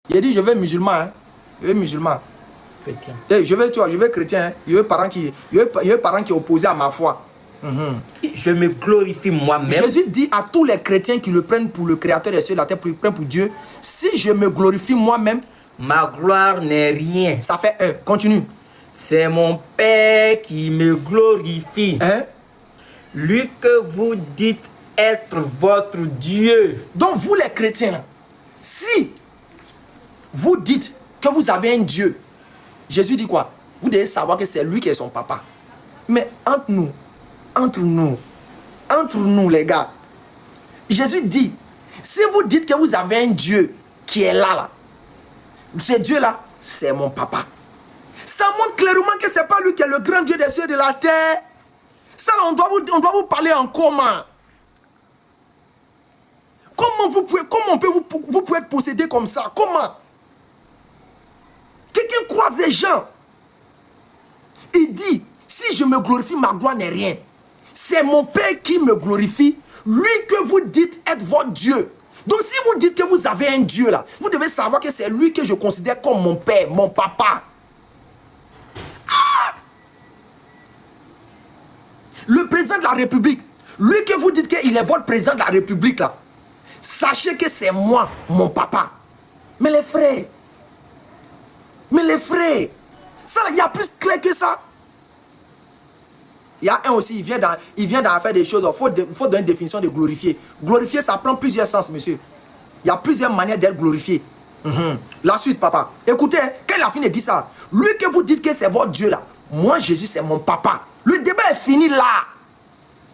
Il a dit, je veux musulman. Hein. Je veux musulman. Chrétien. Je veux chrétien. Hein. Je veux parent qui est opposé à ma foi. Je me glorifie moi-même. Jésus dit à tous les chrétiens qui le prennent pour le créateur des cieux et de la terre, pour le prennent pour Dieu, si je me glorifie moi-même, ma gloire n'est rien. Ça fait un. Continue. C'est mon Père qui me glorifie. Hein? Lui que vous dites être votre Dieu. Donc vous les chrétiens, si vous dites que vous avez un Dieu, Jésus dit quoi? Vous devez savoir que c'est lui qui est son papa. Mais entre nous les gars, Jésus dit, si vous dites que vous avez un Dieu qui est là, ce Dieu-là, c'est mon papa. Ça montre clairement que c'est pas lui qui est le grand Dieu des cieux et de la terre. Ça, là, on doit vous parler en comment. Comment vous pouvez être possédé comme ça? Comment? Quelqu'un croise les gens. Il dit, si je me glorifie, ma gloire n'est rien. C'est mon Père qui me glorifie, lui que vous dites être votre Dieu. Donc si vous dites que vous avez un Dieu là, vous devez savoir que c'est lui que je considère comme mon Père, mon papa. Ah! Le président de la République, lui que vous dites qu'il est votre président de la République là, sachez que c'est moi, mon papa. Mais les frères, ça il y a plus clair que ça. Il y a un aussi, il vient d'en faire des choses. Il faut donner une définition de glorifier. Glorifier, ça prend plusieurs sens, monsieur. Il y a plusieurs manières d'être glorifié. La suite, papa. Écoutez, quand il a fini de dire ça, lui que vous dites que c'est votre Dieu là, moi, Jésus, c'est mon papa. Le débat est fini là.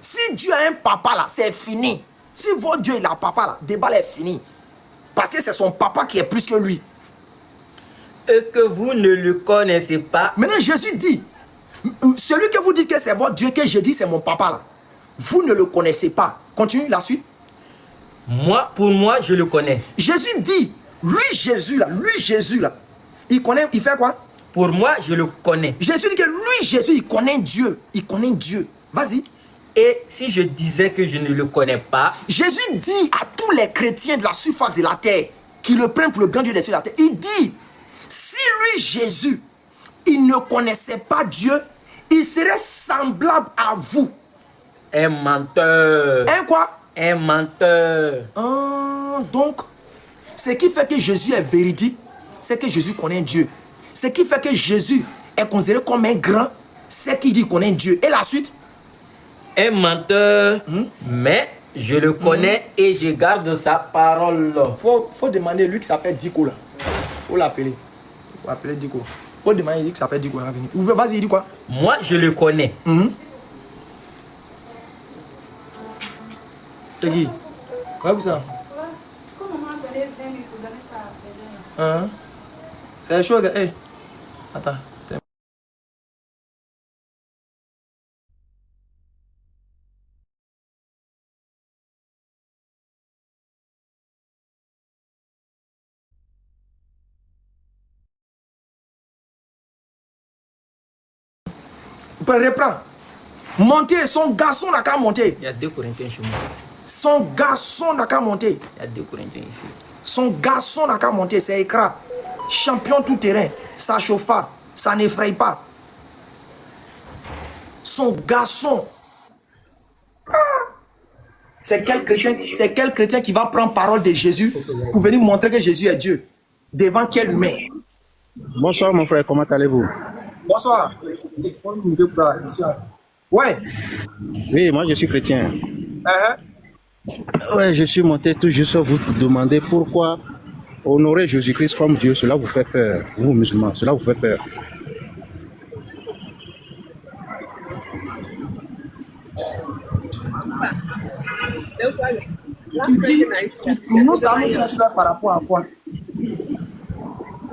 Si Dieu a un papa là, c'est fini. Si votre Dieu il a un papa là, le débat là est fini. Parce que c'est son papa qui est plus que lui. Et que vous ne le connaissez pas. Maintenant, Jésus dit, celui que vous dites que c'est votre Dieu, que j'ai dit c'est mon papa là, vous ne le connaissez pas. Continue la suite. Pour moi, je le connais. Jésus dit, lui Jésus là, il connaît, il fait quoi? Pour moi, je le connais. Jésus dit que lui Jésus, il connaît Dieu. Vas-y. Et si je disais que je ne le connais pas, Jésus dit à tous les chrétiens de la surface de la terre, qui le prennent pour le grand Dieu des cieux et de la terre, il dit, si lui Jésus, il ne connaissait pas Dieu, il serait semblable à vous. Un menteur. Un quoi? Un menteur. Donc, ce qui fait que Jésus est véridique, c'est que Jésus connaît Dieu. Ce qui fait que Jésus est considéré comme un grand, c'est qu'il dit qu'il connaît Dieu. Et la suite? Un menteur, mais je le connais et je garde sa parole. Faut demander lui qui s'appelle Diko là. Faut l'appeler. Faut appeler Diko. Faut demander lui qui s'appelle Diko. Vas-y, il dit quoi? Moi, je le connais. C'est qui? Ouais, où ça? Comment on a donné 20 000 pour donner ça à quelqu'un? C'est la chose. Hey. Attends. Reprends. Monter, son garçon n'a qu'à monter. Il y a 2 Corinthiens chez moi. Son garçon n'a qu'à monter. Il y a 2 Corinthiens ici. Son garçon n'a qu'à monter, c'est écrat. Champion tout terrain, ça chauffe pas, ça n'effraie pas. Son garçon. C'est quel chrétien qui va prendre parole de Jésus pour venir montrer que Jésus est Dieu devant quel humain? Bonsoir mon frère, comment allez-vous? Bonsoir. Ouais. Oui, moi je suis chrétien. Ouais, je suis monté tout juste vous demander pourquoi honorer Jésus-Christ comme Dieu, cela vous fait peur, vous musulmans, cela vous fait peur. Tu dis, nous ça nous fait peur par rapport à quoi?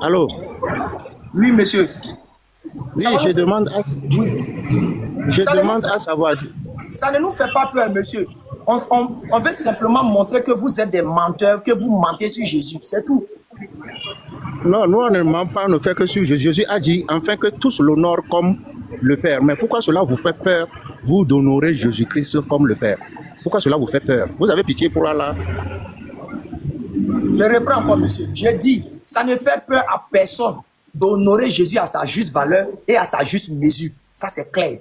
Allô? Oui, monsieur. Oui, je demande à savoir. Ça ne nous fait pas peur, monsieur. On veut simplement montrer que vous êtes des menteurs, que vous mentez sur Jésus, c'est tout. Non, nous on ne ment pas, on ne fait que sur Jésus. Jésus a dit enfin que tous l'honorent comme le Père. Mais pourquoi cela vous fait peur, vous d'honorer Jésus-Christ comme le Père? Pourquoi cela vous fait peur? Vous avez pitié pour Allah? Je reprends encore, monsieur. J'ai dit, Ça ne fait peur à personne d'honorer Jésus à sa juste valeur et à sa juste mesure. Ça, c'est clair.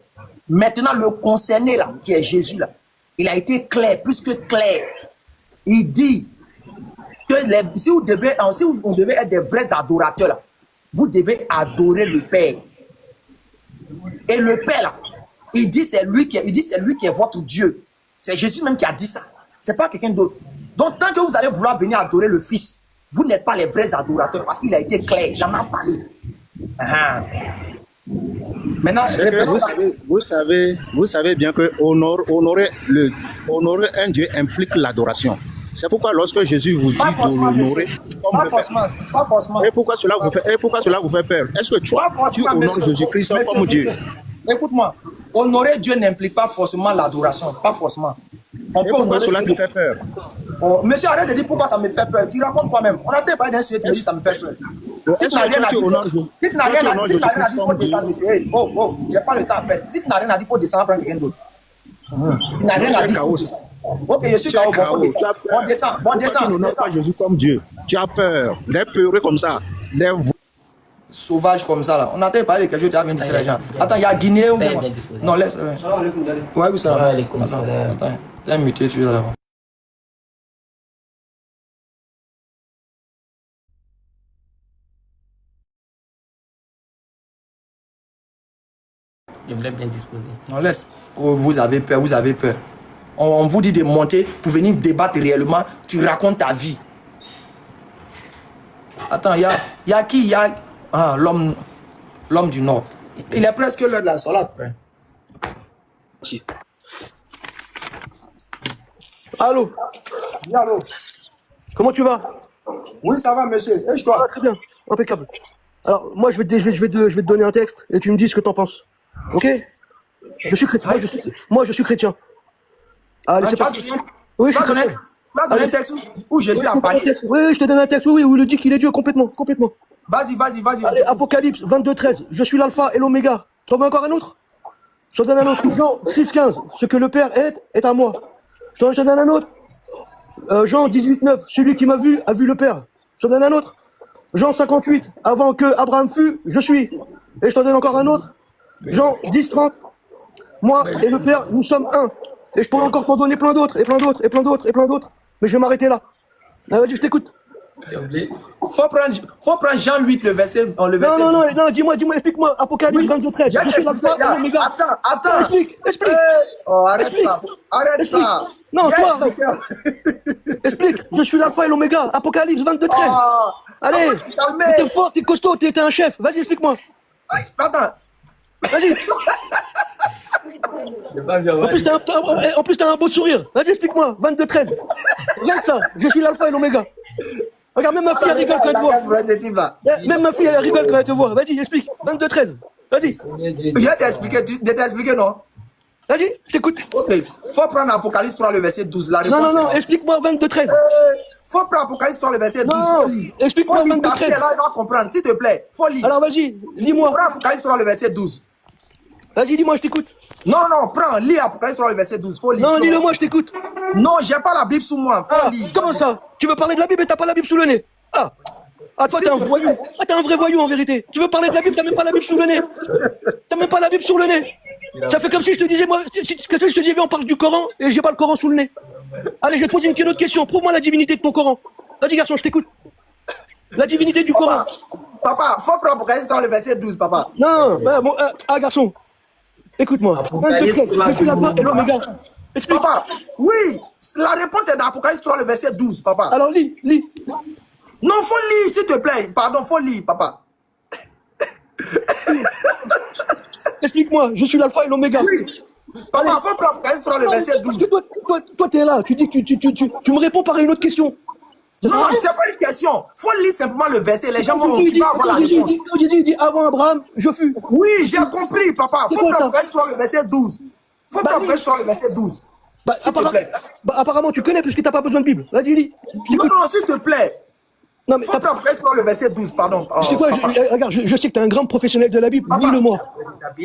Maintenant, le concerné, là, qui est Jésus, là, il a été clair, plus que clair. Il dit que si vous devez être des vrais adorateurs, là, vous devez adorer le Père. Et le Père, là, il dit c'est lui qui est votre Dieu. C'est Jésus même qui a dit ça. C'est pas quelqu'un d'autre. Donc, tant que vous allez vouloir venir adorer le Fils, vous n'êtes pas les vrais adorateurs parce qu'il a été clair. Il en a parlé. Maintenant, vous savez bien que honorer un Dieu implique l'adoration. C'est pourquoi lorsque Jésus vous dit pas forcément, de l'honorer monsieur. comme Pas le Père, forcément. Pas forcément. et pourquoi cela vous fait peur? Est-ce que tu Pas honores forcément, Jésus-Christ monsieur, comme Dieu? monsieur. Écoute-moi. Honorer Dieu n'implique pas forcément l'adoration. Pas forcément. On Et peut pourquoi honorer cela Dieu. te fait peur? Oh, monsieur, arrête de dire pourquoi ça me fait peur. Tu racontes toi-même. On a peut-être parlé d'un sujet, tu me dis ça me fait peur. Si tu n'as rien à dire, si tu n'as rien à dire, il faut descendre, monsieur. Hey, oh, j'ai pas le temps à perdre. Si tu n'as rien à dire, il faut descendre prendre quelqu'un d'autre. Tu n'as rien à dire, il faut descendre. Ok, je suis KO, bon, on descend. Tu n'honores pas Jésus comme Dieu. Tu as peur. Les peureux comme ça. Les Sauvage comme ça, là. On a peut-être parlé de quelque chose, tu as bien dit les gens. Attends, il y a Guinée ou Bien quoi? disposé. Non, laisse. Ouais, où ça? Alaykoum salam. Attends, t'es muté, tu es là. Je voulais bien disposer. Non, laisse. Oh, vous avez peur, vous avez peur. On vous dit de monter pour venir débattre réellement. Tu racontes ta vie. Attends, il y a qui? Il y a l'homme du Nord. Il est presque l'heure de la salade. Allô, Oui, allô? comment tu vas? Oui, ça va, monsieur. Et Ah, toi? très bien, impeccable. Alors, moi, je vais te donner un texte et tu me dis ce que t'en penses. Ok? Je suis chrétien. Moi, je suis chrétien. Allez, c'est parti. Oui, je suis chrétien. Tu vas donner un texte où Jésus a parlé. Oui, je te donne un texte, oui, où il dit qu'il est Dieu, complètement. Vas-y. Allez, Apocalypse 22:13, je suis l'alpha et l'oméga. Tu en veux encore un autre? Je te donne un autre. Jean 6:15, ce que le Père est à moi. Je te donne un autre. Jean 18:9, celui qui m'a vu a vu le Père. Je te donne un autre. Jean 58, avant que Abraham fût, je suis. Et je te donne encore un autre. Jean 10:30, moi et le Père, nous sommes un. Et je pourrais encore t'en donner plein d'autres, et plein d'autres, et plein d'autres, et plein d'autres. Mais je vais m'arrêter là. Ah, vas-y, je t'écoute. Faut prendre Jean 8, le verset. Non, dis-moi, explique-moi. Apocalypse 22:13. Je suis l'alpha et l'oméga. Attends. Explique. Oh, arrête Explique. ça. Arrête ça. Non, J'ai toi, expliqué. explique. Je suis l'alpha et l'oméga. Apocalypse 22:13. Oh, Allez, faut te calmer. t'es fort, t'es costaud, t'es un chef. Vas-y, explique-moi. Attends. Vas-y. En plus, t'as un beau sourire. Vas-y, explique-moi. 22:13. Rien que ça. Je suis l'alpha et l'oméga. Regarde, même ma fille, elle rigole quand elle te voit. Même ma fille, elle rigole quand elle te voit. Vas-y, explique. 22:13. Vas-y. Je vais t'expliquer, non? Vas-y, je t'écoute. Ok. Faut prendre Apocalypse 3, le verset 12. La réponse Non, est... explique-moi 22:13. Faut prendre Apocalypse 3, le verset 12. Non, Faut lire. explique-moi Faut lire. 22:13. Ta fille, là, elle va comprendre. S'il te plaît, faut lire. Alors, vas-y, lis-moi. Prends Apocalypse 3, le verset 12. Vas-y, dis-moi, je t'écoute. Non, prends, lis Apocalypse 3, le verset 12. Faut lire. Non, lis-le-moi, je t'écoute. Non, j'ai pas la Bible sous moi. Faut Ah, lire. comment ça? Tu veux parler de la Bible et t'as pas la Bible sous le nez? Ah, toi, t'es un voyou. Ah, t'es un vrai voyou en vérité. Tu veux parler de la Bible, t'as même pas la Bible sous le nez. T'as même pas la Bible sur le nez. Ça fait comme si je te disais, moi, si je te disais, viens, on parle du Coran et j'ai pas le Coran sous le nez. Allez, je vais te poser une autre question. Prouve-moi la divinité de ton Coran. Vas-y, garçon, je t'écoute. La divinité du Coran. Papa, faut prendre Apocalypse 3, le verset 12, papa. Non, bon, garçon. Écoute-moi. 22:13, je suis l'alpha et l'oméga. Explique. Papa, oui, la réponse est dans Apocalypse 3, le verset 12, papa. Alors, lis. Non, faut lire, s'il te plaît. Pardon, faut lire, papa. Explique-moi, je suis l'alpha et l'oméga. Oui. Papa, faut prendre Apocalypse 3, le verset 12. Toi, t'es là, tu dis que tu me réponds par une autre question. Non, c'est pas une question. Faut lire simplement le verset. Les gens vont tu vas avoir la réponse. Jésus dit avant Abraham, je fus. Oui, j'ai compris, papa. Faut prendre Apocalypse 3, le verset 12. Faut prendre Apocalypse 3, le verset 12. S'il te plaît. Apparemment, tu connais puisque t'as pas besoin de Bible. Vas-y, lis. Non, s'il te plaît. Non, mais faut prendre Apocalypse 3, le verset 12, pardon. Tu sais quoi, regarde, je sais que t'es un grand professionnel de la Bible. Lis-le-moi.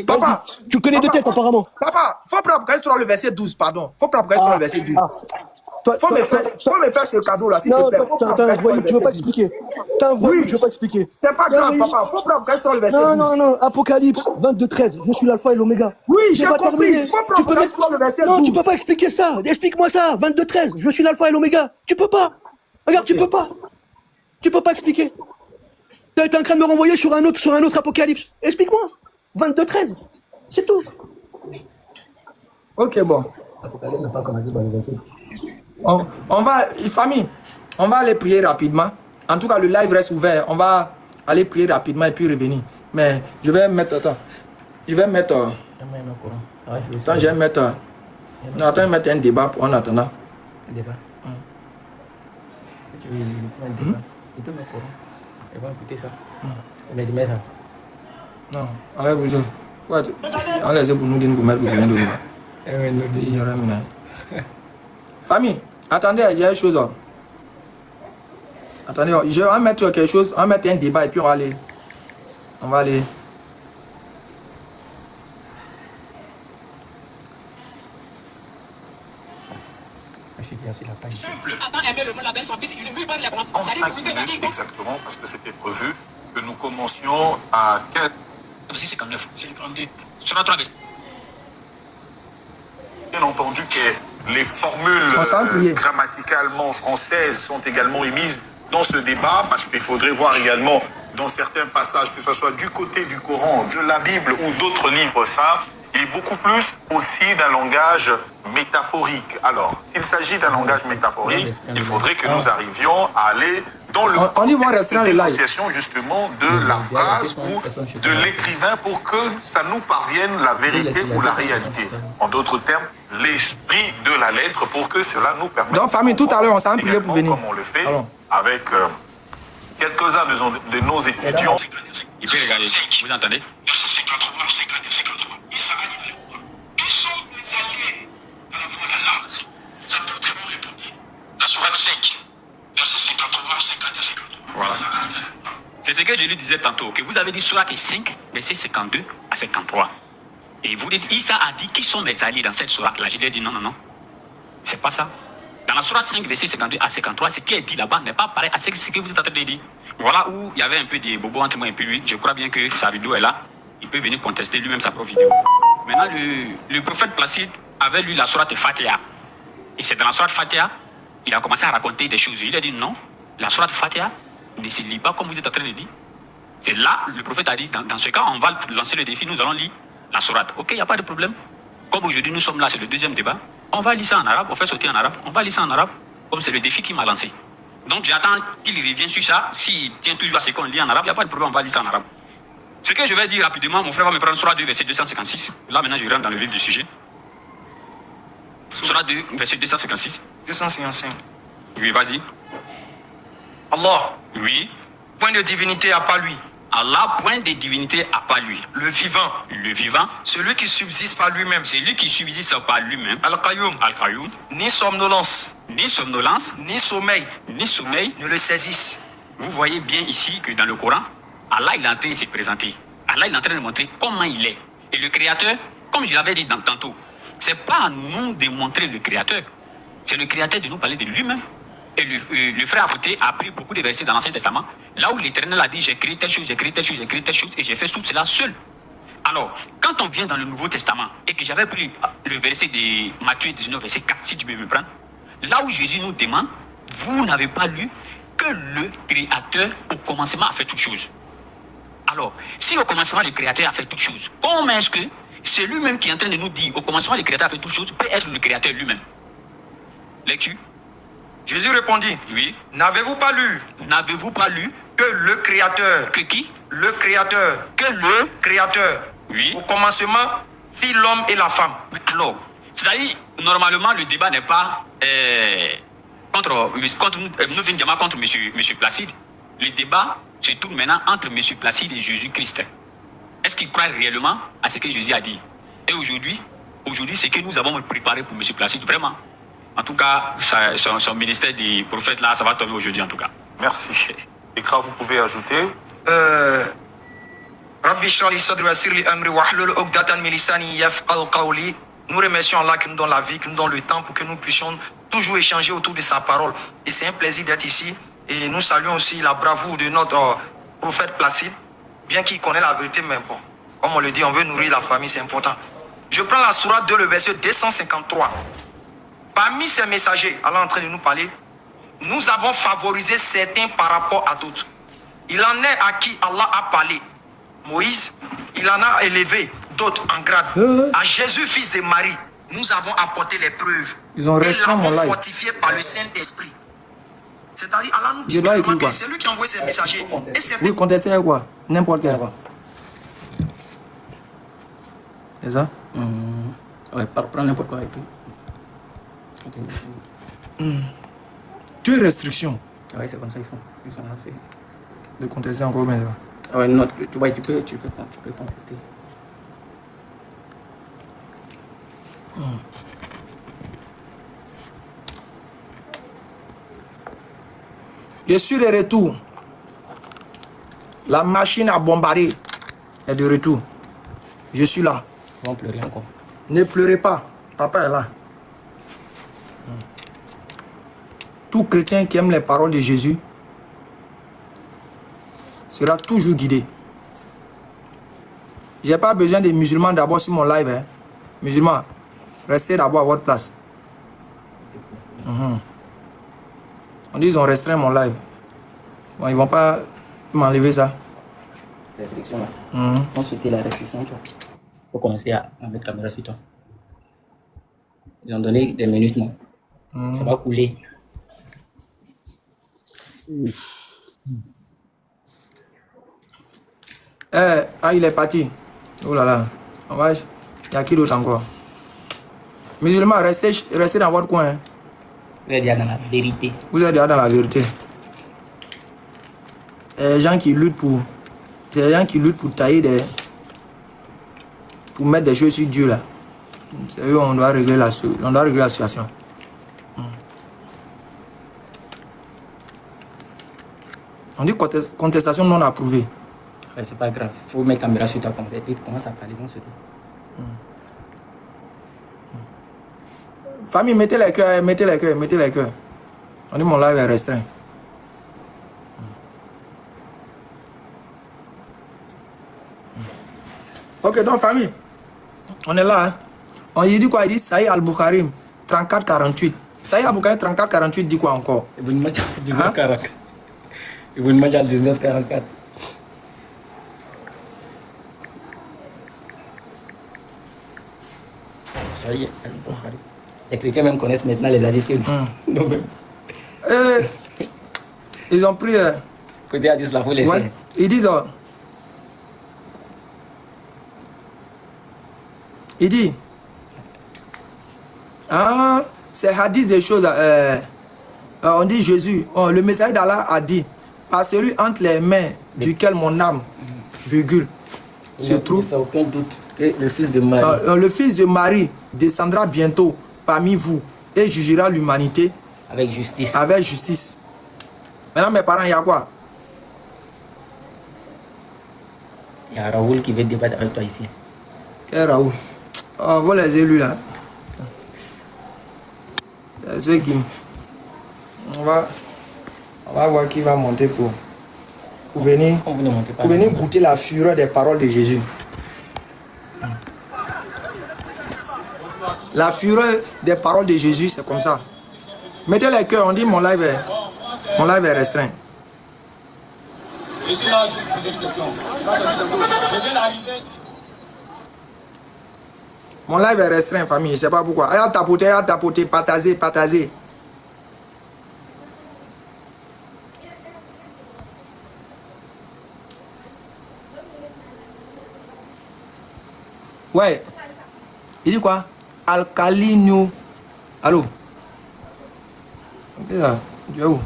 Papa, tu connais de tête apparemment. Papa, faut prendre Apocalypse 3, le verset 12, pardon. Faut prendre Apocalypse 3, le verset 12. Faut me faire ce cadeau-là, s'il te Non, plaît. Faut prendre t'as un Christ voyou, tu veux pas verset 12. expliquer. T'as un voyou, Oui. tu veux pas expliquer. C'est pas T'as un grave, voyou. papa. Faut prendre Christ le verset Non, 12. non, non, Apocalypse 22, 13. Je suis l'alpha et l'oméga. Oui, C'est j'ai pas compris. terminé. Faut Tu prendre peux pas... Christ le verset Non, 12. tu peux pas expliquer ça. Explique-moi ça. 22, 13. Je suis l'alpha et l'oméga. Tu peux pas. Regarde, tu peux pas. Tu peux pas expliquer. T'es en train de me renvoyer sur un autre Apocalypse. Explique-moi. 22, 13. C'est tout. Ok, bon. On va, famille, on va aller prier rapidement. En tout cas, le live reste ouvert. On va aller prier rapidement et puis revenir. Mais je vais mettre, attends. Je vais mettre, attends, je vais mettre, non, attends, je vais mettre un débat en attendant. Un débat. Tu veux un débat? Tu peux mettre Coran. Et va écouter ça. Mais de mettre ça. Non, enlève le jeu. Enlève pour nous dire pour mettre rien de nous. Il y aura une. Famille, attendez, il y a une chose. Attendez, je vais mettre quelque chose, on va mettre un débat et puis on va aller. On va aller. Simple. En 5 minutes exactement, parce que c'était prévu que nous commencions à 4. Verset 59. 52. Sur la 3 verset. Bien entendu que les formules grammaticalement françaises sont également émises dans ce débat, parce qu'il faudrait voir également dans certains passages, que ce soit du côté du Coran, de la Bible ou d'autres livres saints, il est beaucoup plus aussi d'un langage métaphorique. Alors, s'il s'agit d'un langage métaphorique, il faudrait que nous arrivions à aller dans le contexte de l'énonciation justement de la phrase ou de l'écrivain pour que ça nous parvienne la vérité ou la réalité. En d'autres termes, l'esprit de la lettre pour que cela nous permette... Donc, famille, tout à l'heure, on s'en prié pour venir. Comme on le fait avec quelques-uns de nos étudiants. Il peut regarder, vous entendez? Verset 53, 52, 53. Issa a dit, qui sont les alliés à la fois d'Allah? Ça peut très bien répondre. La sourate 5, verset 53, 52, 53. Voilà. C'est ce que je lui disais tantôt, que vous avez dit sourate 5, verset 52 à 53. Et vous dites, Issa a dit, qui sont mes alliés dans cette sourate-là? Je lui ai dit, non, non, non. C'est pas ça. Dans la sourate 5, verset 52 à 53, ce qui est dit là-bas n'est pas pareil à ce que vous êtes en train de dire. Voilà où il y avait un peu de bobo entre moi et puis lui. Je crois bien que sa vidéo est là. Il peut venir contester lui-même sa propre vidéo. Maintenant, le prophète Placide avait lu la sourate Fatiha. Et c'est dans la sourate Fatiha, il a commencé à raconter des choses. Il a dit non, la sourate Fatiha ne se lit pas comme vous êtes en train de dire. C'est là, le prophète a dit, dans ce cas, on va lancer le défi, nous allons lire la sourate. Ok, il n'y a pas de problème. Comme aujourd'hui, nous sommes là, c'est le deuxième débat. On va lire ça en arabe, on fait sauter en arabe. On va lire ça en arabe, comme c'est le défi qu'il m'a lancé. Donc j'attends qu'il revienne sur ça. S'il tient toujours à ce qu'on lit en arabe, il n'y a pas de problème, on va lire ça en arabe. Ce que je vais dire rapidement, mon frère va me prendre Surah 2, verset 256. Là maintenant, je rentre dans le vif du sujet. Surah 2, verset 256. 255. Oui, vas-y. Allah, Oui. point de divinité à part lui. Allah, point de divinité à part lui. Le vivant, Le vivant, celui qui subsiste par lui-même. c'est lui qui subsiste par lui-même. Al-Qayyum, Al-Qayyum, ni somnolence, ni somnolence, ni sommeil ni sommeil. ne le saisissent. Vous voyez bien ici que dans le Coran, Allah il est en train de se présenter. Allah il est en train de montrer comment il est. Et le Créateur, comme je l'avais dit tantôt, c'est pas à nous de montrer le Créateur. C'est le Créateur de nous parler de lui-même. Et le frère Afouté a pris beaucoup de versets dans l'Ancien Testament, là où l'Éternel a dit j'ai créé telle chose, j'ai créé telle chose, j'ai créé telle chose, et j'ai fait tout cela seul. Alors, quand on vient dans le Nouveau Testament, et que j'avais pris le verset de Matthieu 19, verset 4, si tu veux me prendre, là où Jésus nous demande, vous n'avez pas lu que le Créateur au commencement a fait toutes choses. Alors, si au commencement le Créateur a fait toutes choses, comment est-ce que c'est lui-même qui est en train de nous dire au commencement le Créateur a fait toutes choses, peut être le Créateur lui-même? Lecture. Jésus répondit, Oui. n'avez-vous pas lu N'avez-vous pas lu que le Créateur, que qui? le Créateur, Que le... Créateur, Oui. au commencement, fit l'homme et la femme. Mais alors, c'est-à-dire, normalement, le débat n'est pas contre nous, Diama, contre monsieur Placide. Le débat se tourne maintenant entre monsieur Placide et Jésus-Christ. Est-ce qu'il croit réellement à ce que Jésus a dit? Et aujourd'hui, c'est que nous avons préparé pour monsieur Placide, vraiment. En tout cas, son ministère des prophètes, là, ça va tomber aujourd'hui, en tout cas. Merci. Ekra, vous pouvez ajouter. Rabbi shrah li sadri wa yassir li amri wahlul 'uqdatan min lisani yafqahu qawli. Nous remercions Allah qui nous donne la vie, qui nous donne le temps pour que nous puissions toujours échanger autour de sa parole. Et c'est un plaisir d'être ici. Et nous saluons aussi la bravoure de notre prophète Placide, bien qu'il connaît la vérité, mais bon, comme on le dit, on veut nourrir la famille, c'est important. Je prends la sourate 2, le verset 253. Parmi ces messagers, Allah est en train de nous parler, nous avons favorisé certains par rapport à d'autres. Il en est à qui Allah a parlé. Moïse, il en a élevé d'autres en grade. À Jésus, fils de Marie, nous avons apporté les preuves. Ils ont et restreint mon l'avons live. fortifié par le Saint-Esprit. C'est-à-dire, Allah nous dit que c'est lui qui a envoyé ces messagers. Et c'est Oui, contester à quoi? N'importe quel. C'est ça? Ouais, prends n'importe quoi et puis. Continue. Deux restrictions. Ouais, c'est comme ça, ils font. Ils sont lancés. De contester encore, mais. Ouais, non, tu peux contester. Je suis de retour. La machine à bombarder est de retour. Je suis là. Ils vont pleurer encore. Ne pleurez pas. Papa est là. Tout chrétien qui aime les paroles de Jésus sera toujours guidé. Je n'ai pas besoin des musulmans d'abord sur mon live. Hein. Musulmans, restez d'abord à votre place. On dit qu'ils ont restreint mon live. Bon, ils ne vont pas m'enlever ça. Restriction là. Je pense que c'était la restriction, tu vois. Il faut commencer à mettre la caméra sur toi. Ils ont donné des minutes, non? Ça va couler. Il est parti. Oh là là. Il y a qui d'autre encore? Musulmans, restez dans votre coin. Hein. Vous êtes déjà dans la vérité. Vous êtes déjà dans la vérité. Les gens qui luttent pour... C'est les gens qui luttent pour tailler des... Pour mettre des choses sur Dieu là. C'est eux, on doit régler la situation. On dit contestation non approuvée. Ouais, c'est pas grave. Il faut mettre la caméra sur toi comme ça. Et puis commence à parler, ils vont se dire. Famille, mettez les cœurs, mettez les cœurs, mettez les cœurs. On dit mon live est restreint. Ok, donc famille, on est là. Hein? On dit quoi? Il dit Saïd Al-Bukharim 34-48. Saïd Al-Bukharim 34-48 dit quoi encore? Ibn Majah 19-44. Ibn Majah 19-44. Saïd Al-Bukharim. Les chrétiens même connaissent maintenant les hadiths que nous. Ils ont pris... Côté hadith, là, faut laisser. Ouais, ils disent... il dit... Ah, c'est hadith des choses... on dit Jésus, le messager d'Allah a dit, par celui entre les mains duquel mon âme, virgule, se trouve... Il n'y a aucun doute que le fils de Marie... le fils de Marie descendra bientôt parmi vous et jugera l'humanité avec justice. Avec justice. Maintenant, mes parents, il y a quoi? Il y a Raoul qui veut débattre avec toi ici. Quel Raoul? Oh, voilà les élus là. Ceux qui... On va voir qui va monter pour venir, pour venir goûter la fureur des paroles de Jésus. La fureur des paroles de Jésus, c'est comme ça. Mettez les cœurs, on dit mon live est restreint. Je suis là juste pour poser une question. Je viens d'arriver. Mon live est restreint, famille, je ne sais pas pourquoi. Ayant tapoté, partager. Ouais. Il dit quoi? Alcalino. Allô? Ok, là. Tu es où?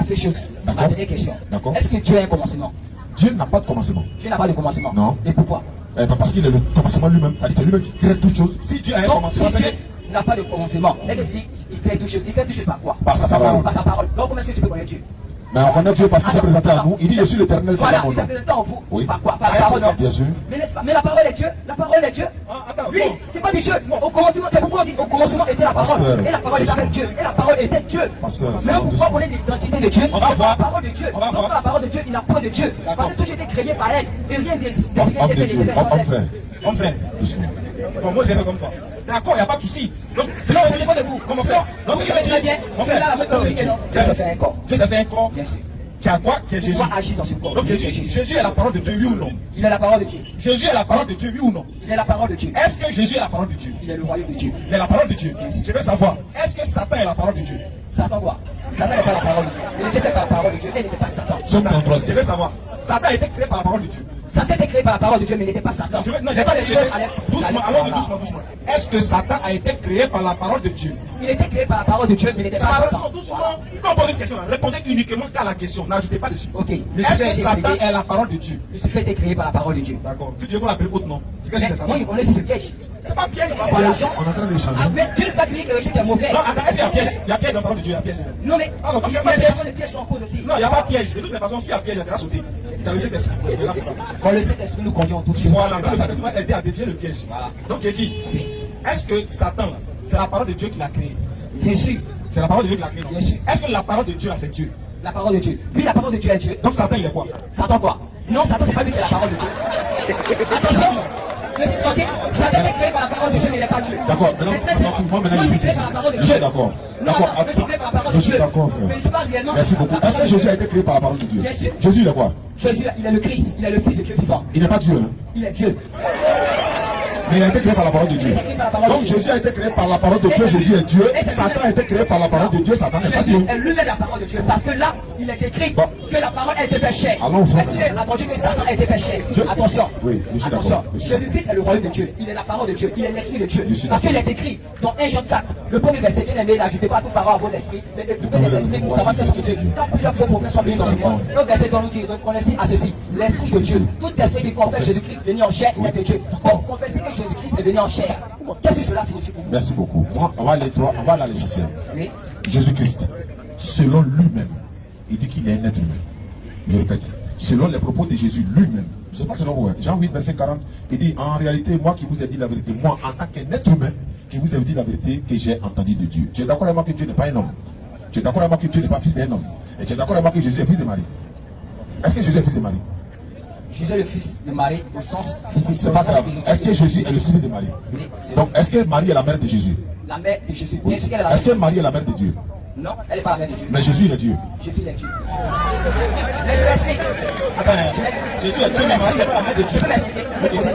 Ces choses. La dernière question. Est-ce que Dieu a un commencement? Dieu n'a pas de commencement. Dieu n'a pas de commencement. Non. Et pourquoi? Parce qu'il est le commencement lui-même. C'est lui-même qui crée toutes choses. Si Dieu a un commencement, si Dieu n'a pas de commencement, il crée toutes choses. Il crée toutes choses par quoi? Par sa parole. Par sa parole. Donc comment est-ce que tu peux connaître Dieu? Mais on connaît Dieu parce qu'il s'est présenté à nous. Il dit je suis l'Éternel, c'est Voilà, mon il s'est nom. présenté en vous. Oui. Par quoi? Par la parole, non? Bien sûr. Mais n'est-ce pas? Mais la parole est Dieu. La parole est Dieu. Lui, c'est pas du jeu. Au commencement, c'est pourquoi on dit au commencement était la parole. Et la parole était avec Dieu. Et la parole était Dieu. Maintenant, pourquoi on est l'identité de Dieu? C'est la parole de Dieu. Donc, la parole de Dieu, il n'a pas de Dieu. Parce que tout était créé par elle. Et rien des Homme frère. Bon, moi, c'est comme toi. D'accord, il n'y a pas de souci. Donc, non, ce n'est pas de vous. Comment faire? Donc, vous savez très bien. Mon frère, là, la même chose que non. Dieu s'est fait un corps. Dieu s'est fait un corps. Bien sûr. Qui a quoi? Qui est Jésus. Pourquoi agir dans ce corps? Donc, Jésus est la parole de Dieu, oui ou non? Il est la parole de Dieu. Jésus est la parole de Dieu, oui ou non? Il est la parole de Dieu. Est-ce que Jésus est la parole de Dieu? Il est le royaume de Dieu. Il est la parole de Dieu. Je veux savoir, est-ce que Satan est la parole de Dieu? Satan quoi? Satan n'est pas la parole de Dieu. Il était fait par la parole de Dieu. Il n'était pas Satan. Je veux savoir, Satan a été créé par la parole de Dieu. Satan était créé par la parole de Dieu, mais il n'était pas Satan. Non, j'ai pas les choses. Doucement, allons-y doucement. Est-ce que Satan a été créé par la parole de Dieu? Il était créé par la parole de Dieu, mais il n'était pas Satan. Doucement. Quand on pose une question, répondez uniquement qu'à la question. N'ajoutez pas dessus. Ok. Est-ce que Satan est la parole de Dieu? Lucifer était créé par la parole de Dieu. D'accord. Si Dieu veut l'appeler autre nom. Qu'est-ce que c'est Satan? Moi, on est sur ce piège. C'est pas piège. On est en train d'échanger. Mais Dieu ne peut pas créer quelque chose qui est mauvais. Non, attends, est-ce qu'il y a piège? Il y a piège dans la parole de Dieu, il y a piège. Non, mais alors, il y a des pièges qu'on pose aussi. Non, il n'y a pas de piège. De toute façon, s'il y a piège, il y a déjà sauté. Tu as le Saint-Esprit. Quand le Saint-Esprit nous conduit en toute chose. Voilà, le Saint-Esprit va aider à dévier le piège. Donc, j'ai dit, est-ce que Satan, c'est la parole de Dieu qui l'a créé? Bien sûr. C'est la parole de Dieu qui l'a créé. Bien sûr. Est-ce que la parole de Dieu, là, c'est Dieu? La parole de Dieu. Lui, la parole de Dieu est Dieu. Donc, Satan, il est quoi? Satan quoi? Non, Satan, c'est pas lui qui est la parole de Dieu. Attention. Satan est créé par la parole de Dieu, mais il n'est pas Dieu. D'accord, moi maintenant je suis d'accord. D'accord, je suis d'accord, frère. Merci beaucoup. Est-ce que Jésus a été créé par la parole de Dieu? Jésus, il est quoi? Jésus, il est le Christ, il est le Fils de Dieu vivant. Il n'est pas Dieu, hein? Il est Dieu. Mais il a été créé par la parole de Dieu. Donc Jésus a été créé par la parole de Dieu, Jésus est Dieu. Satan a été créé par la parole de Dieu, Satan n'est pas Dieu. Jésus est lui-même la parole de Dieu. Parce que là, il est écrit que la parole a été fait chair. Allons, est-ce que vous avez entendu que Satan a été fait chair? Attention. Oui, je suis attention. d'accord. Jésus-Christ est le royaume de Dieu. Il est la parole de Dieu. Il est l'esprit de Dieu. Parce qu'il est écrit dans 1 Jean 4. Le premier verset bien aimé, n'ajoutez pas toute parole à votre esprit, mais écoutez les esprits pour savoir ce que Dieu. Quand plusieurs faux prophètes sont venus dans ce monde, le verset nous dit, reconnaissez à ceci, l'esprit de Dieu. Tout esprit qui confesse Jésus-Christ venu en chair, il est de Dieu. Bon, confessez que Jésus-Christ est venu en chair. Qu'est-ce que cela signifie pour vous? Merci beaucoup. On va aller à l'essentiel. Oui. Jésus-Christ, selon lui-même, il dit qu'il est un être humain. Je répète, selon les propos de Jésus lui-même, je ne sais pas selon vous, Jean 8, verset 40, il dit, en réalité, moi qui vous ai dit la vérité, moi en tant qu'un être humain, qui vous ai dit la vérité que j'ai entendu de Dieu. Tu es d'accord avec moi que Dieu n'est pas un homme? Tu es d'accord avec moi que Dieu n'est pas fils d'un homme? Et tu es d'accord avec moi que Jésus est fils de Marie? Est-ce que Jésus est fils de Marie? Jésus est le fils de Marie au sens physique. C'est pas grave. Est-ce que Jésus est le fils de Marie? Oui. Donc, est-ce que Marie est la mère de Jésus? La mère de Jésus. Oui. Est-ce que Marie est la mère de Dieu? Non, elle n'est pas la mère de Dieu. Mais Jésus, il est Dieu. Jésus, il est Dieu. Mais je m'explique. Attends, Jésus est Dieu, mais Marie n'est pas la mère de Dieu. Je peux m'expliquer.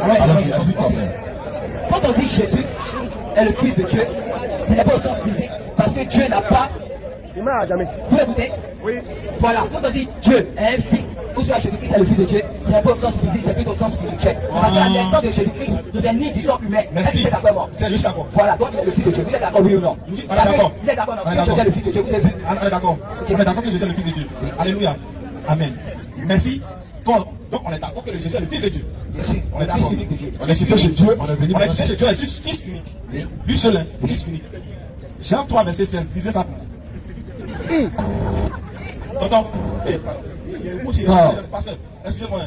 Alors, explique-moi, frère. Quand on dit Jésus est le fils de Dieu, ce n'est pas au sens physique, parce que Dieu n'a pas. Vous l'écoutez? Oui. Voilà, quand on dit Dieu est un fils, ou soit Jésus-Christ est le fils de Dieu, ce n'est pas au sens physique, c'est plutôt au sens spirituel. Parce que la naissance de Jésus-Christ ne vient ni du sang humain. Merci. Est-ce que vous êtes d'accord, moi? C'est juste d'accord. Voilà, donc il est le fils de Dieu. Vous êtes d'accord, oui ou non? On est d'accord. Vous êtes d'accord, non? Que Jésus est le fils de Dieu, vous avez vu? On est d'accord. On est d'accord que Jésus est le fils de Dieu. Alléluia. Amen. Merci. Donc on est d'accord que Jésus est le fils de Dieu. Bien sûr. On est d'accord. On est cité chez Dieu, on est venu. On est chez Dieu, il est juste fils unique. Lui seul, hein, fils unique. Jean 3, verset 16, disait ça. Tonton, moi aussi, pasteur, excusez-moi,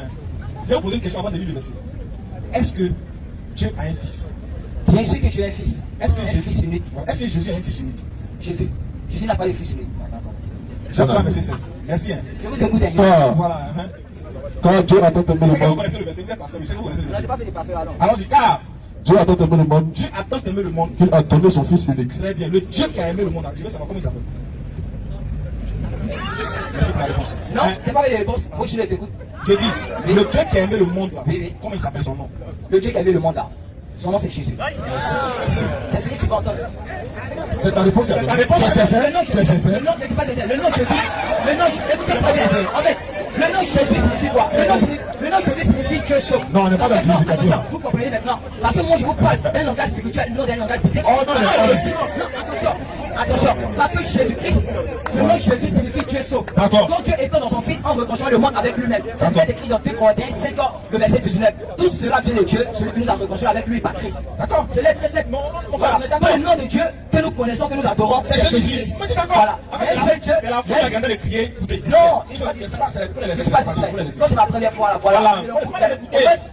je vais vous poser une question avant de lire le verset. Est-ce que Dieu a un fils? Bien sûr que Dieu est un fils. Est-ce que Jésus unique? Est-ce que Jésus est un fils unique? Jésus. Jésus n'a pas de fils unique. Jean 3, verset 16. Merci. Je vous écoute. Voilà. Quand Dieu a tant aimé le Vous monde. connaissez le verset, vous êtes pasteur, vous connaissez le Je verset. n'ai pas fait de pasteur alors. Alors, car Dieu a tant aimé le monde Dieu a tant aimé le monde. qu'il a donné son fils unique. Très bien. Le Dieu qui a aimé le monde, je veux savoir comment il s'appelle. Merci pour la réponse. Non, c'est pas la réponse. Moi, je t'écoute. J'ai dit, le Dieu qui a aimé le monde, là, Oui. comment il s'appelle son nom? Le Dieu qui a aimé le monde là. Son nom c'est Jésus. Merci. C'est ce que tu vas entendre. C'est ta réponse qui a Ta donné. réponse, C'est sincère. Le nom C'est Jésus. sincère. Le nom, c'est pas sincère. Le nom Jésus. Le nom, écoutez très bien. En fait, le nom Jésus signifie quoi? Le nom Jésus signifie Dieu sauve. Non, on n'est pas dans la signification. Attention, vous comprenez maintenant. Parce que moi je vous parle d'un langage spirituel, non d'un langage physique. Oh non, non, attention. Attention, parce que Jésus-Christ, le nom Jésus signifie Dieu sauve. Donc Dieu étant dans son Fils en reconstruisant le monde avec lui-même. C'est ce qui est écrit dans 2 Corinthiens 5 ans, le verset 19. Tout cela vient de Dieu, celui qui nous a reconstruit avec lui par Christ. D'accord. C'est l'être très simple. Voilà. Donc le nom de Dieu que nous connaissons, que nous adorons, c'est Jésus-Christ. Moi je suis d'accord. Voilà. C'est la foi qui a gardé de crier pour des non, je ne suis pas distrait. Quand c'est ma première fois, voilà. En fait,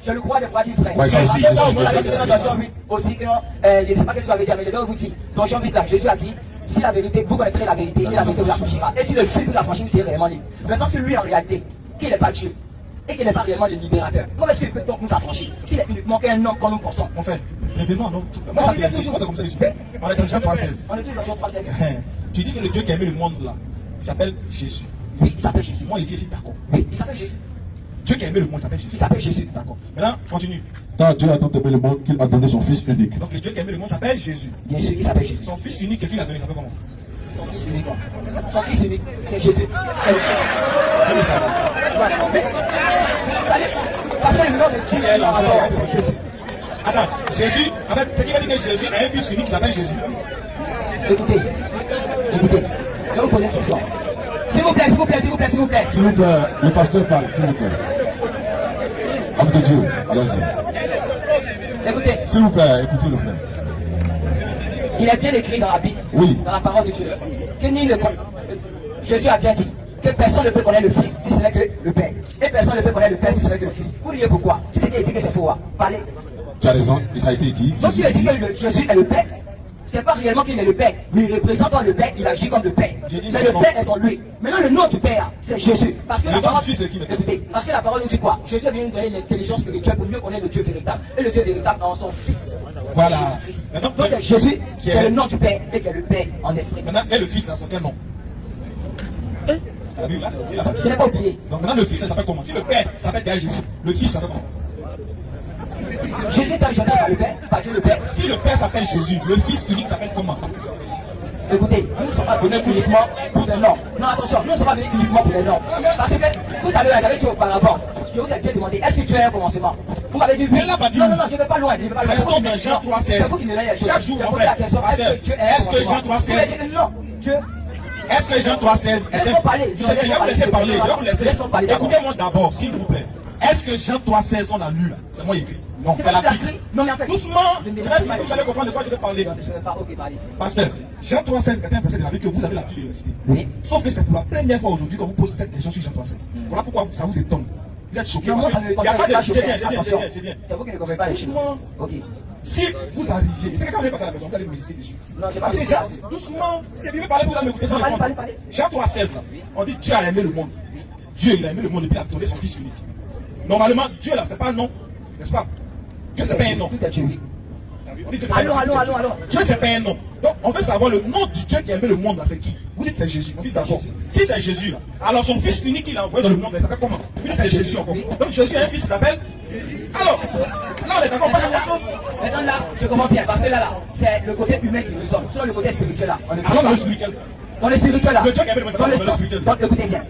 je le crois des fois dire frère. Ouais, ça aussi, aussi que je ne sais pas ce que tu avais dit, mais je dois vous dire. Dans Jean 8 là, Jésus a dit, si la vérité, vous connaîtrez la vérité, et la vérité vous affranchira. Et si le Fils vous affranchit, c'est réellement libre. Maintenant, c'est lui en réalité, qu'il n'est pas Dieu, et qu'il n'est pas réellement le libérateur. Comment est-ce qu'il peut donc nous affranchir s'il est uniquement qu'un homme comme nous pensons? En fait, révèle-moi non. Moi, je suis comme ça. On est dans Jean 3,16. On est tous dans Jean 3,16. Tu dis que le Dieu qui a aimé le monde là, il s'appelle Jésus. Oui, il s'appelle Jésus. Moi, il dit, je suis d'accord. Oui, il s'appelle Jésus. Dieu qui a aimé le monde s'appelle Jésus. Il s'appelle Jésus. D'accord. Maintenant, continue. Car Dieu a tant aimé le monde qu'il a donné son Fils unique. Donc le Dieu qui a aimé le monde s'appelle Jésus. Bien sûr, il s'appelle Jésus. Son Fils unique, qu'il a donné, s'appelle comment? Son Fils unique. Son Fils unique, c'est Jésus. C'est le Fils. Voilà. Mais, vous savez, parce que le nom de Dieu est là, c'est Jésus. Attends, Jésus, en fait, c'est qui va dire que Jésus a un Fils unique qui s'appelle Jésus. Écoutez, je vous pose une question. S'il vous plaît, s'il vous plaît, s'il vous plaît, s'il vous plaît. S'il vous plaît, le pasteur parle, s'il vous plaît. Homme de Dieu, allons-y. Écoutez. S'il vous plaît, écoutez le frère. Il est bien écrit dans la Bible, dans la parole de Dieu, que Jésus a bien dit que personne ne peut connaître le Fils si ce n'est que le Père. Et personne ne peut connaître le Père si ce n'est que le Fils. Vous direz pourquoi? Si c'est dit que c'est faux, parlez. Tu as raison, et ça a été dit. Donc s'il a dit que Jésus est le Père, c'est pas réellement qu'il est le Père, mais il représente le Père, il agit comme le Père. C'est le Père est en lui. Maintenant le nom du Père, c'est Jésus. Parce que la parole, écoutez, parce que la parole nous dit quoi? Jésus est venu nous donner l'intelligence spirituelle pour mieux connaître le Dieu véritable. Et le Dieu véritable en son Fils. Voilà. Donc c'est Jésus qui est le nom du Père et qui est le Père en esprit. Maintenant, et le Fils dans son quel nom? Je n'ai pas oublié. Donc maintenant le Fils s'appelle comment? Si le Père s'appelle déjà Jésus, le Fils s'appelle comment? Jésus est engendré par le Père, par Dieu le Père. Si le Père s'appelle Jésus, le Fils unique s'appelle comment? Écoutez, nous ne sommes pas venus uniquement pour des noms. Non, attention, nous ne sommes pas venus uniquement pour des noms. Parce que tout à l'heure, j'avais dit auparavant, je vous ai bien demandé, est-ce que tu as un commencement? Vous m'avez dit oui. Non, non, je ne vais pas loin. Restons dans Jean 3,16. C'est vous qui me donnez les choses. Chaque jour, mon frère. Est-ce que Jean 3,16? Non, Dieu. Est-ce que Jean 3,16 était... Laissez-moi parler. Je vais vous laisser parler. Je vais vous laisser. Écoutez-moi d'abord, s'il vous plaît. Est-ce que Jean 3,16 on a lu là? C'est moi écrit. Non, c'est la Bible. Non, mais en fait. Doucement. Vous allez comprendre de quoi je vais parler. Pasteur, Jean 3,16 est un verset de la Bible que vous avez l'habitude de réciter. Oui. Sauf que c'est pour la première fois aujourd'hui qu'on vous pose cette question sur Jean 3,16. Voilà pourquoi ça vous étonne. Vous êtes choqué. Non, moi, ça ne me il n'y a pas de. J'ai bien. C'est vous qui ne comprenez pas les choses. Ok. Si vous arriviez, c'est quelqu'un qui est passé à la maison, vous allez me visiter dessus. Non, j'ai pas doucement, si vous parler, vous allez m'écouter sans répondre. Jean 3,16 là, on dit Dieu a aimé le monde. Dieu, il a aimé le monde et puis il a donné son Fils unique. Normalement, Dieu là, c'est pas un nom, n'est-ce pas? Dieu, c'est pas un nom. Allons. Dieu, c'est pas un nom. Donc, on veut savoir le nom du Dieu qui a aimé le monde là, c'est qui? Vous dites c'est Jésus. On dit d'accord. Si c'est Jésus là, alors son Fils unique qu'il a envoyé dans le monde, il s'appelle comment? Vous dites c'est Jésus encore. Donc Jésus a un fils qui s'appelle. Alors, là on est d'accord, pas sur la chose. Maintenant là, je comprends bien, parce que là, c'est le côté humain qui nous sommes, sinon le côté spirituel là. Alors dans le spirituel. Dans le spirituel là. Le Dieu qui a aimé le monde, dans le spirituel. Donc écoutez bien.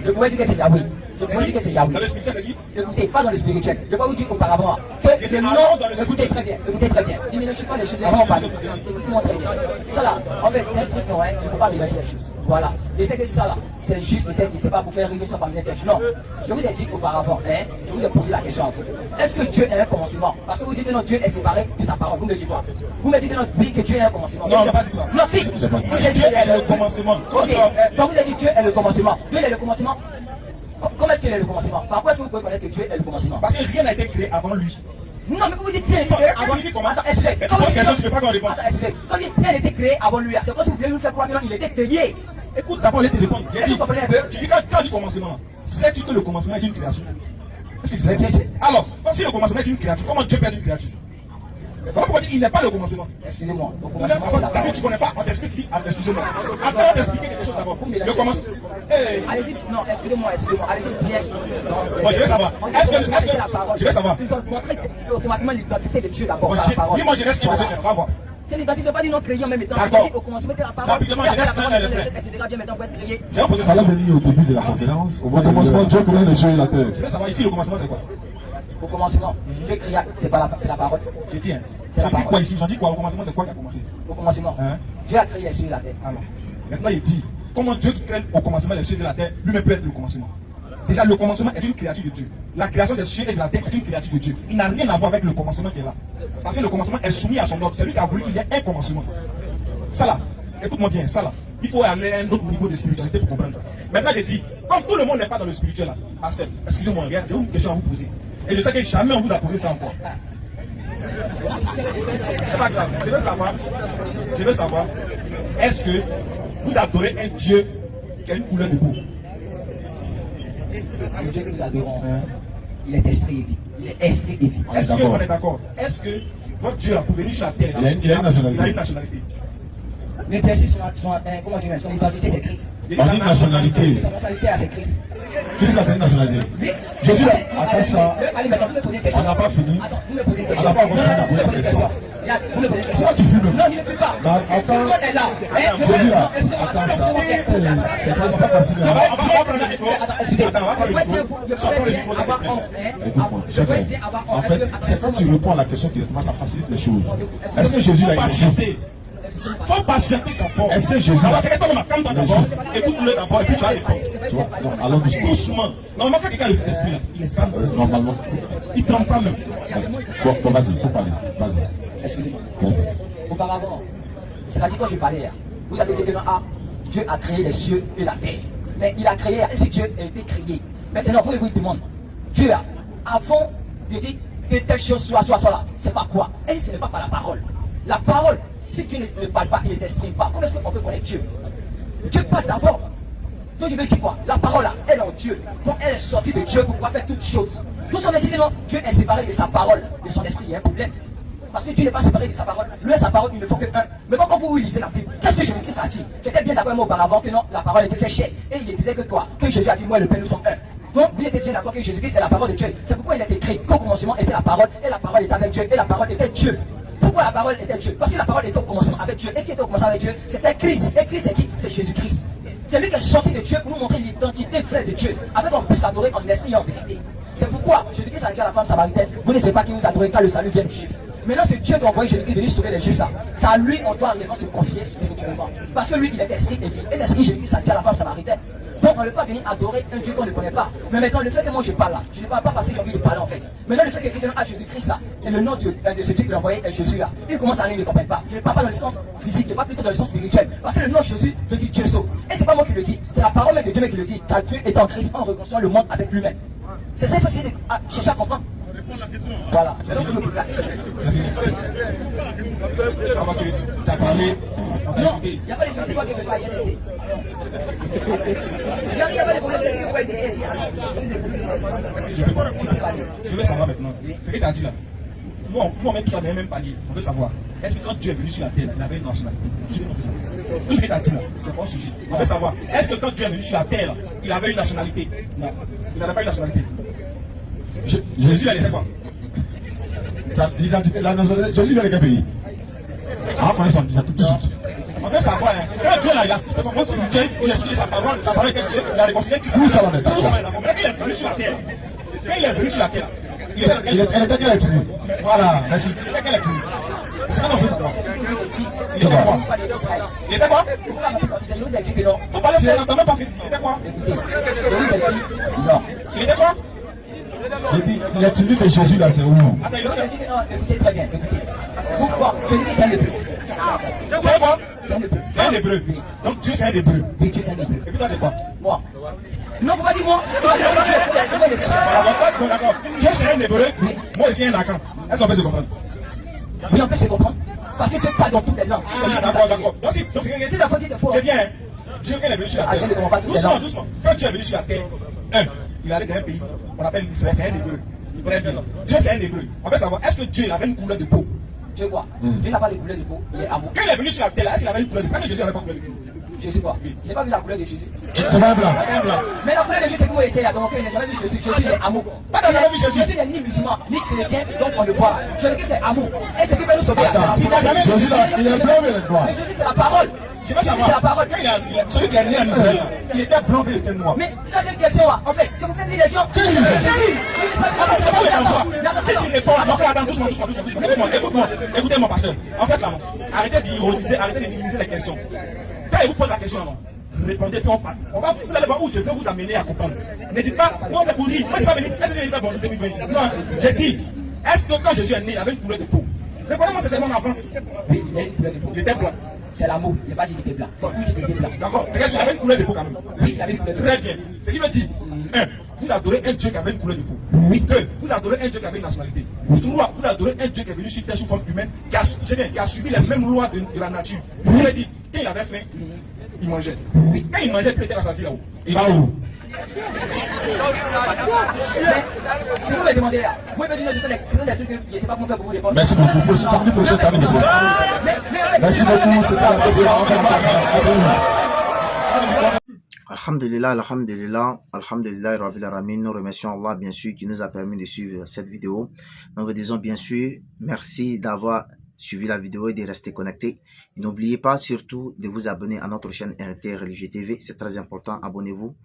Je pourrais dire que c'est Yahweh. Dans le spirituel, c'est qui? Écoutez, pas dans le spirituel. Je vais pas vous dire auparavant que le nom. Écoutez très bien. Ne ménagez pas les choses. Laissez-moi parler. Écoutez-moi très bien. Ça là, en fait, c'est un truc, non, hein. Il ne faut pas mélanger les choses. Voilà. Et c'est que ça là, c'est juste peut-être, c'est pas pour faire rire ça parmi les têches. Non. Je vous ai dit auparavant, hein. Je vous ai posé la question en fait. Est-ce que Dieu est un commencement? Parce que vous dites que non, Dieu est séparé de sa parole. Vous me dites quoi? Vous me dites que non, oui, que Dieu est un commencement. Non, on n'a pas dit ça. Non, si. Vous avez dit Dieu est le commencement. Ok. Donc vous avez dit Dieu est le commencement. Dieu est le commencement. Comment est-ce qu'il est le commencement? Par quoi est-ce que vous pouvez connaître que Dieu est le commencement? Parce que rien n'a été créé avant lui. Non, mais vous dites bien été créé avant lui. Attends, explique. Mais tu poses question, tu ne veux pas qu'on réponde. Attends, explique. Quand il rien n'était créé avant lui, c'est comme si vous voulez nous faire croire que non, il était créé. Écoute d'abord les téléphones. Vous comprenez un peu? Tu dis quand du commencement, sais-tu que le commencement est une création? Est-ce que tu sais? Alors, si le commencement est une créature, comment Dieu peut être une créature? Voilà pourquoi il n'est pas le commencement. Excusez-moi. Tu ne connais pas, on t'explique, excusez-moi. Attends, on t'explique quelque chose d'abord. Le commencement. Allez-y, non, excusez-moi, allez-y bien. Bon, je vais savoir. Je vais savoir. Ils ont montré automatiquement l'identité de Dieu d'abord. Dis-moi, je reste qui veut on va voir. C'est l'identité, pas dit non créé en même temps. Au commencement, c'était la parole. Rapidement, je reste un etc. bien maintenant pour être créé. Il fallait venir au début de la conférence. Au commencement, Dieu connaît les cieux et la terre. Je vais savoir ici, le commencement, c'est quoi? Au commencement, Dieu créa, c'est la parole. Je tiens. Ils ont dit quoi ici? Ils ont dit quoi? Au commencement, c'est quoi qui a commencé? Au commencement, Hein? Dieu a créé les cieux et la terre. Alors, maintenant il dit, comment Dieu qui crée au commencement les cieux et la terre, lui-même peut être le commencement. Déjà, le commencement est une créature de Dieu. La création des cieux et de la terre est une créature de Dieu. Il n'a rien à voir avec le commencement qui est là. Parce que le commencement est soumis à son ordre. C'est lui qui a voulu qu'il y ait un commencement. Ça là, écoute-moi bien, ça là, il faut aller à un autre niveau de spiritualité pour comprendre ça. Maintenant, j'ai dit, comme tout le monde n'est pas dans le spirituel là, parce que, excusez-moi, regarde, j'ai une question à vous poser. Et je sais que jamais on vous a posé ça encore. C'est pas grave, je veux savoir, est-ce que vous adorez un Dieu qui a une couleur de peau? Le Dieu que nous adorons, il est esprit et vie. Il est esprit et vie. Est-ce qu'on est d'accord? Est-ce que votre Dieu là, pour venir sur la terre, il a une nationalité? Les péchés sont comment dire, son identité c'est Christ. On dit nationalité. Sa nationalité c'est Christ. Christ a cette nationalité. Jésus, attends ça. Allez, maintenant, vous me posez une question. On n'a pas fini. Attends, vous me posez une question. On n'a pas encore fini de poser la question. Vous me posez une question. Pourquoi tu fumes? Non, il ne fume pas. Attends. Tout le monde est là. Jésus là, attends ça. C'est pas facile. On va prendre le micro. Attends, excusez. Attends, on va prendre le micro. Écoute-moi, en fait, c'est quand tu réponds à la question directement, ça facilite les choses. Est-ce que Jésus a une nationalité? Faut patienter d'abord. Est-ce que Jésus a calme-toi d'abord, écoute-le d'abord et puis tu vas répondre. Tu vois? Non, allons Doucement. Normalement, quand quelqu'un a le Saint-Esprit là, il est calme. Normalement. Il ne tremble pas même. Bon, vas-y, faut parler. Vas-y. Excusez-moi. Vas-y. Auparavant, c'est-à-dire quand je parlais là, vous avez dit que non, Dieu a créé les cieux et la terre. Mais il a créé, ainsi Dieu a été créé. Maintenant, vous vous demandez, Dieu, avant de dire que telle chose soit là, c'est pas quoi? Et ce n'est pas par la parole. La parole, si Dieu ne parle pas, il ne s'exprime pas. Comment est-ce qu'on peut connaître Dieu? Dieu parle d'abord. Donc je vais dire quoi? La parole là, elle est en Dieu. Quand elle est sortie de Dieu pour pouvoir faire toutes choses. Tout ça veut dire que non, Dieu est séparé de sa parole, de son esprit. Il y a un problème. Parce que Dieu n'est pas séparé de sa parole. Lui et sa parole, il ne faut que un. Mais quand vous lisez la Bible, qu'est-ce que Jésus-Christ a dit? J'étais bien d'accord avec moi auparavant que non, la parole était fait chair. Et il disait que quoi? Que Jésus a dit, moi et le Père, nous sommes un. Donc vous étiez bien d'accord que Jésus-Christ est la parole de Dieu. C'est pourquoi il a été créé. Qu'au commencement était la parole, et la parole était avec Dieu, et la parole était Dieu. Pourquoi la parole était Dieu? Parce que la parole était au commencement avec Dieu. Et qui était au commencement avec Dieu? C'était Christ. Et Christ c'est qui? C'est Jésus-Christ. C'est lui qui est sorti de Dieu pour nous montrer l'identité vraie de Dieu. Avec qu'on puisse l'adorer en esprit et en vérité. C'est pourquoi Jésus-Christ a dit à la femme samaritaine, vous ne savez pas qui vous adorez quand le salut vient des Juifs. Maintenant c'est Dieu qui a envoyé Jésus-Christ venir sauver les Juifs là. C'est à lui on doit réellement se confier spirituellement. Parce que lui il est esprit et vie. Et c'est ce que Jésus-Christ a dit à la femme samaritaine. Donc on ne peut pas venir adorer un Dieu qu'on ne connaît pas. Mais maintenant le fait que moi je parle là, je ne parle pas parce que j'ai envie de parler en fait. Maintenant le fait que quelqu'un a Jésus-Christ là, et le nom de ce Dieu qui l'a envoyé est Jésus là, il commence à aller, il ne comprend pas. Je ne parle pas dans le sens physique, je parle plutôt dans le sens spirituel. Parce que le nom de Jésus veut dire Dieu sauve. Et c'est pas moi qui le dis, c'est la parole même de Dieu qui le dit. Car Dieu est en Christ en reconciliant le monde avec lui-même. C'est ça qu'il faut essayer de chercher à comprendre. Voilà, c'est donc vous me posez la question. Ça va que tu as parlé. Non, il n'y a pas de soucis, c'est moi qui ne veux pas y aller. Il n'y a pas de problème, c'est ce que vous pouvez dire. Je veux savoir maintenant. Ce que tu as dit là. Nous, on met tout ça dans le même palier. On veut savoir. Est-ce que quand Dieu est venu sur la terre, il avait une nationalité? Tout ce que tu as dit là, c'est pas un sujet. On veut savoir. Est-ce que quand Dieu est venu sur la terre, il avait une nationalité? Non. Il n'avait pas une nationalité. Jésus, il a laissé quoi? L'identité, la nationalité. Jésus vient de quel pays? Ah, on est son identité tout de suite. On veut savoir, hein. Quand Dieu là, il a fait son mot spirituel, il a expliqué sa parole était Dieu, il a réconcilié Christ. Où ça va être? Quand il est venu sur la terre, elle était quelle ethnie? Voilà, merci. Il était quelle ethnie? C'est ça qu'on veut savoir. Il était quoi? Il était quoi? Faut parler de ça, t'as même pas ce que tu dis. Il était quoi? Il était quoi? J'ai dit, l'ethnie de Jésus là, c'est où? Attends, écoutez très bien, écoutez. Pourquoi? Jésus c'est un hébreu. C'est quoi? C'est un hébreu. C'est un hébreu. Donc Dieu c'est un hébreu. Oui, Dieu c'est un hébreu. Et puis toi c'est quoi? Moi. Non, faut pas dire moi. Tu vas dire Dieu. Voilà, d'accord. Dieu c'est un hébreu. Moi aussi un Akan. Est-ce qu'on peut se comprendre? Oui, on peut se comprendre. Parce que Dieu parle dans toutes les langues. Ah, d'accord. Donc si la faute dit c'est faux. C'est bien, hein? Dieu quand il est venu sur la terre. Doucement. Quand Dieu est venu sur la terre, il allait dans un pays qu'on appelle Israël, c'est un hébreu. Il connaît bien. Dieu c'est un hébreu. On veut savoir, est-ce que Dieu avait une couleur de peau? Dieu quoi? Dieu n'a pas de couleur de peau, il est amour. Quand il est venu sur la terre, est-ce qu'il avait une couleur de peau? Est-ce que Jésus n'avait pas de couleur de peau? Jésus quoi? J'ai pas vu la couleur de Jésus. C'est pas un blanc. Mais la couleur de Jésus, c'est que vous essayez à donc il n'a jamais vu Jésus. Jésus il est amour. Jésus n'est ni musulman, ni chrétien, donc on le voit. Je veux dire c'est amour. Et c'est qui va nous sauver. Attends, Jésus là, il est blanc mais il est noir. Jésus c'est la parole. Je veux savoir, celui qui est né en Israël, il était blanc, mais il était noir. Mais ça, c'est une question, en fait. Si vous faites des gens. C'est pas les enfants. Si tu réponds, attends, doucement. Écoutez-moi, pasteur. En fait, là, arrêtez d'ironiser, arrêtez de minimiser les questions. Quand il vous pose la question, non, répondez, puis on parle. Vous allez voir où je vais vous amener à comprendre. Ne dites pas, non, c'est pour rire. Moi, c'est pas venu. Est-ce que je pas bonjour 2020 ici? Non, j'ai dit, est-ce que quand Jésus est né, il avait une couleur de peau? Répondez-moi, c'est seulement en avance. Oui, il a une couleur de peau. J'étais blanc. C'est l'amour, il n'a pas dit qu'il était blanc. Oui, il était blanc. D'accord, il avait une couleur de peau quand même. Oui, il avait une couleur de peau. Très bien. Ce qui veut dire, 1, vous adorez un Dieu qui avait une couleur de peau. 2, vous adorez un Dieu qui avait une nationalité. 3, vous adorez un Dieu qui est venu sur terre sous forme humaine, qui a subi les mêmes lois de la nature. Ce qui veut dire, quand il avait faim, il mangeait. Quand il mangeait, il était rassasié là-haut. Il va où? Mais, si vous me demandez là, vous pouvez me dire, ce sont des trucs que je ne sais pas comment faire pour vous répondre. Merci beaucoup. Samedi prochain, termine de poser. Merci beaucoup. C'était la Alhamdulillah, alhamdulillah, alhamdulillah, Rabbil Alamin. Nous remercions Allah, bien sûr, qui nous a permis de suivre cette vidéo. Nous vous disons, bien sûr, merci d'avoir suivi la vidéo et de rester connecté. Et n'oubliez pas surtout de vous abonner à notre chaîne RT Religieux TV. C'est très important. Abonnez-vous.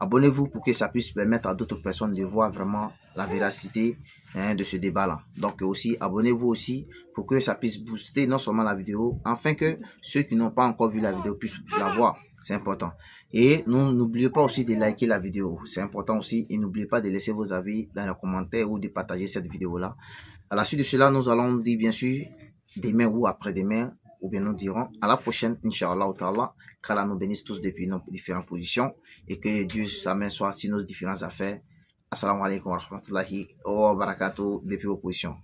Abonnez-vous pour que ça puisse permettre à d'autres personnes de voir vraiment la véracité de ce débat-là. Donc aussi, abonnez-vous aussi pour que ça puisse booster non seulement la vidéo, afin que ceux qui n'ont pas encore vu la vidéo puissent la voir. C'est important. Et n'oubliez pas aussi de liker la vidéo. C'est important aussi. Et n'oubliez pas de laisser vos avis dans les commentaires ou de partager cette vidéo-là. À la suite de cela, nous allons dire bien sûr demain ou après-demain, ou bien nous dirons à la prochaine, Inch'Allah ta'ala, qu'Allah nous bénisse tous depuis nos différentes positions et que Dieu sa main soit sur nos différentes affaires. Assalamu alaikum wa rahmatullahi wa barakatuh depuis vos positions.